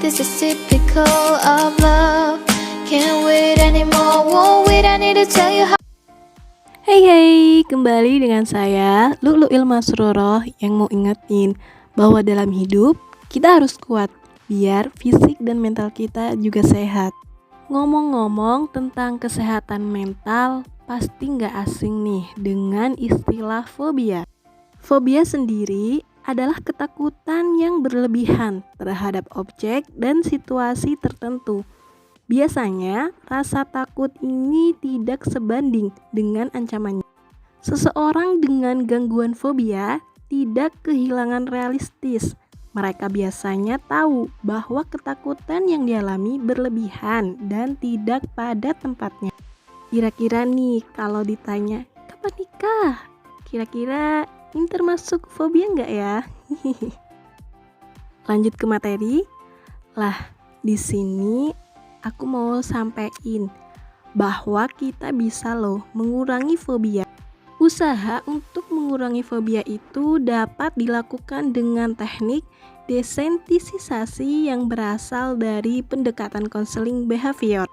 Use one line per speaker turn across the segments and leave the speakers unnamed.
This is typical of love. Can't wait anymore, won't wait, I need to tell you how.
Hey, kembali dengan saya Lu'lu'il Masruroh yang mau ingetin bahwa dalam hidup kita harus kuat biar fisik dan mental kita juga sehat. Ngomong-ngomong tentang kesehatan mental, pasti nggak asing nih dengan istilah fobia. Fobia sendiri adalah ketakutan yang berlebihan terhadap objek dan situasi tertentu. Biasanya, rasa takut ini tidak sebanding dengan ancamannya. Seseorang dengan gangguan fobia tidak kehilangan realistis. Mereka biasanya tahu bahwa ketakutan yang dialami berlebihan dan tidak pada tempatnya. Kira-kira nih, kalau ditanya, kapan nikah? Kira-kira ini termasuk fobia nggak ya? Lanjut ke materi. Lah, di sini aku mau sampein bahwa kita bisa loh mengurangi fobia. Usaha untuk mengurangi fobia itu dapat dilakukan dengan teknik desensitisasi yang berasal dari pendekatan konseling behavior.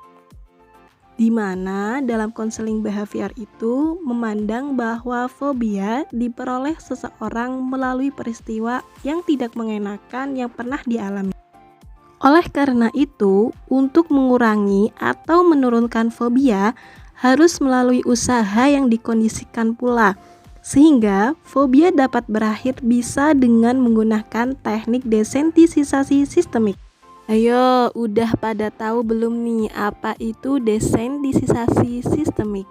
Di mana dalam konseling behavior itu memandang bahwa fobia diperoleh seseorang melalui peristiwa yang tidak mengenakan yang pernah dialami. Oleh karena itu, untuk mengurangi atau menurunkan fobia harus melalui usaha yang dikondisikan pula, sehingga fobia dapat berakhir bisa dengan menggunakan teknik desensitisasi sistemik. Ayo, udah pada tahu belum nih apa itu desensitisasi sistemik?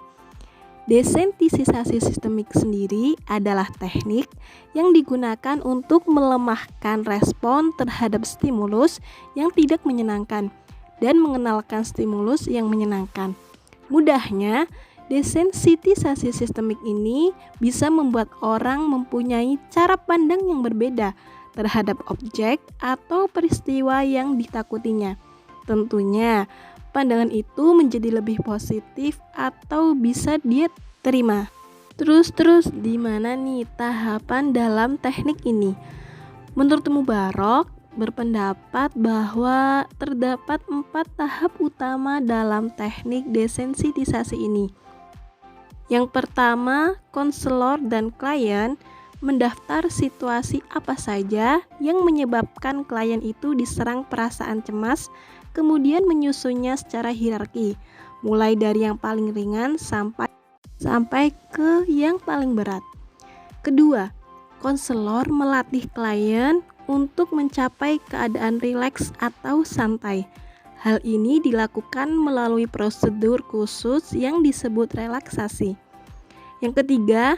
Desensitisasi sistemik sendiri adalah teknik yang digunakan untuk melemahkan respon terhadap stimulus yang tidak menyenangkan dan mengenalkan stimulus yang menyenangkan. Mudahnya, desensitisasi sistemik ini bisa membuat orang mempunyai cara pandang yang berbeda terhadap objek atau peristiwa yang ditakutinya. Tentunya, pandangan itu menjadi lebih positif atau bisa dia terima. Terus di mana nih tahapan dalam teknik ini? Menurut Mubarok berpendapat bahwa terdapat 4 tahap utama dalam teknik desensitisasi ini. Yang pertama, konselor dan klien mendaftar situasi apa saja yang menyebabkan klien itu diserang perasaan cemas, kemudian menyusunnya secara hierarki, mulai dari yang paling ringan sampai ke yang paling berat. Kedua, konselor melatih klien untuk mencapai keadaan rileks atau santai. Hal ini dilakukan melalui prosedur khusus yang disebut relaksasi. Yang ketiga,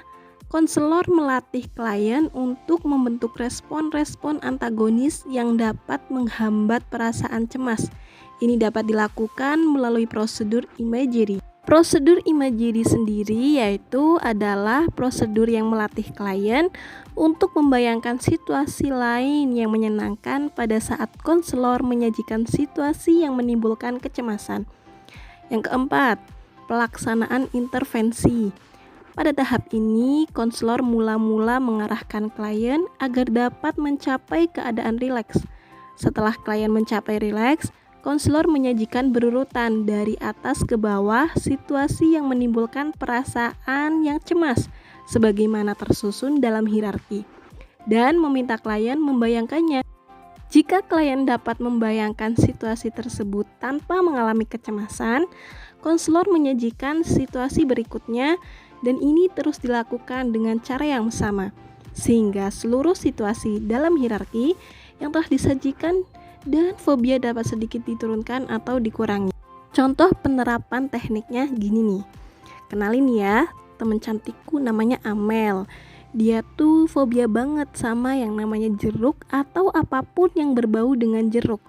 konselor melatih klien untuk membentuk respon-respon antagonis yang dapat menghambat perasaan cemas. Ini dapat dilakukan melalui prosedur imagery. Prosedur imagery sendiri yaitu adalah prosedur yang melatih klien untuk membayangkan situasi lain yang menyenangkan pada saat konselor menyajikan situasi yang menimbulkan kecemasan. Yang keempat, pelaksanaan intervensi. Pada tahap ini, konselor mula-mula mengarahkan klien agar dapat mencapai keadaan rileks. Setelah klien mencapai rileks, konselor menyajikan berurutan dari atas ke bawah situasi yang menimbulkan perasaan yang cemas sebagaimana tersusun dalam hierarki dan meminta klien membayangkannya. Jika klien dapat membayangkan situasi tersebut tanpa mengalami kecemasan, konselor menyajikan situasi berikutnya dan ini terus dilakukan dengan cara yang sama sehingga seluruh situasi dalam hierarki yang telah disajikan dan fobia dapat sedikit diturunkan atau dikurangi. Contoh penerapan tekniknya gini nih. Kenalin ya, temen cantikku namanya Amel. Dia tuh fobia banget sama yang namanya jeruk atau apapun yang berbau dengan jeruk.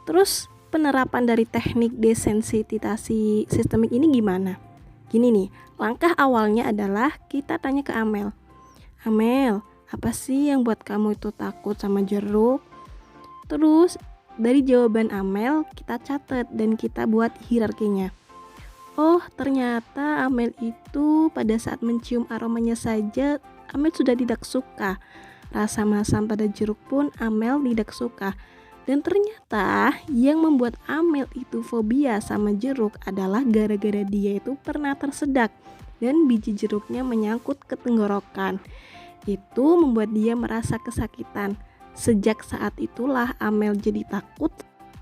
Terus penerapan dari teknik desensitisasi sistemik ini gimana? Gini nih, langkah awalnya adalah kita tanya ke Amel. Amel, apa sih yang buat kamu itu takut sama jeruk? Terus dari jawaban Amel kita catat dan kita buat hierarkinya. Oh, ternyata Amel itu pada saat mencium aromanya saja Amel sudah tidak suka. Rasa masam pada jeruk pun Amel tidak suka. Dan ternyata yang membuat Amel itu fobia sama jeruk adalah gara-gara dia itu pernah tersedak dan biji jeruknya menyangkut ke tenggorokan. Itu membuat dia merasa kesakitan. Sejak saat itulah Amel jadi takut.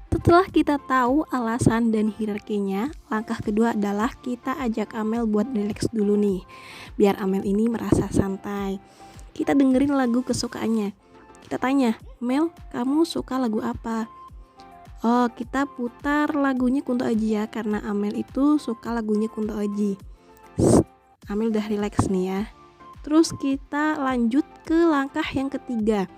Setelah kita tahu alasan dan hierarkinya, langkah kedua adalah kita ajak Amel buat relax dulu nih, biar Amel ini merasa santai. Kita dengerin lagu kesukaannya. Kita tanya, Mel, kamu suka lagu apa? Oh, kita putar lagunya Kunto Aji ya, karena Amel itu suka lagunya Kunto Aji. Amel udah relax nih ya. Terus kita lanjut ke langkah yang ketiga.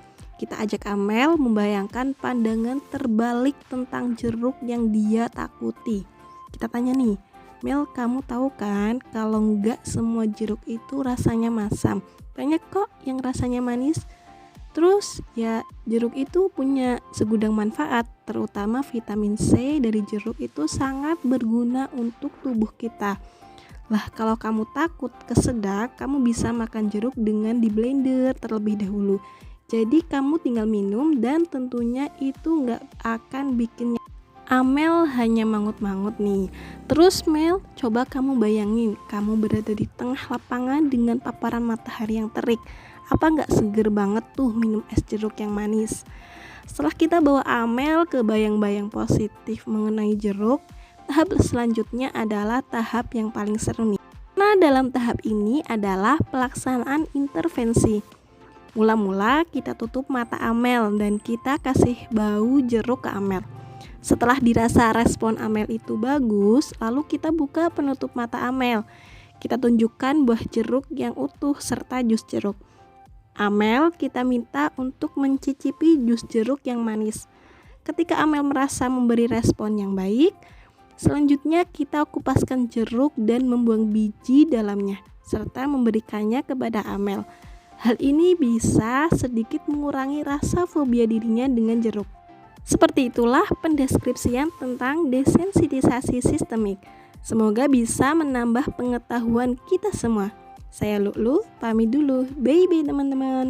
Kita ajak Amel membayangkan pandangan terbalik tentang jeruk yang dia takuti. Kita tanya nih, Mel, kamu tahu kan kalau nggak semua jeruk itu rasanya masam. Banyak kok yang rasanya manis. Terus ya jeruk itu punya segudang manfaat, terutama vitamin C dari jeruk itu sangat berguna untuk tubuh kita. Lah kalau kamu takut kesedak, kamu bisa makan jeruk dengan di blender terlebih dahulu. Jadi kamu tinggal minum dan tentunya itu nggak akan bikin. Amel hanya mangut-mangut nih. Terus Mel, coba kamu bayangin, kamu berada di tengah lapangan dengan paparan matahari yang terik. Apa nggak seger banget tuh minum es jeruk yang manis? Setelah kita bawa Amel ke bayang-bayang positif mengenai jeruk, tahap selanjutnya adalah tahap yang paling seru nih. Nah, dalam tahap ini adalah pelaksanaan intervensi. Mula-mula kita tutup mata Amel dan kita kasih bau jeruk ke Amel. Setelah dirasa respon Amel itu bagus, lalu kita buka penutup mata Amel. Kita tunjukkan buah jeruk yang utuh serta jus jeruk. Amel kita minta untuk mencicipi jus jeruk yang manis. Ketika Amel merasa memberi respon yang baik, selanjutnya kita kupaskan jeruk dan membuang biji dalamnya, serta memberikannya kepada Amel. Hal ini bisa sedikit mengurangi rasa fobia dirinya dengan jeruk. Seperti itulah pendeskripsian tentang desensitisasi sistemik. Semoga bisa menambah pengetahuan kita semua. Saya Lulu, pamit dulu. Bye-bye teman-teman.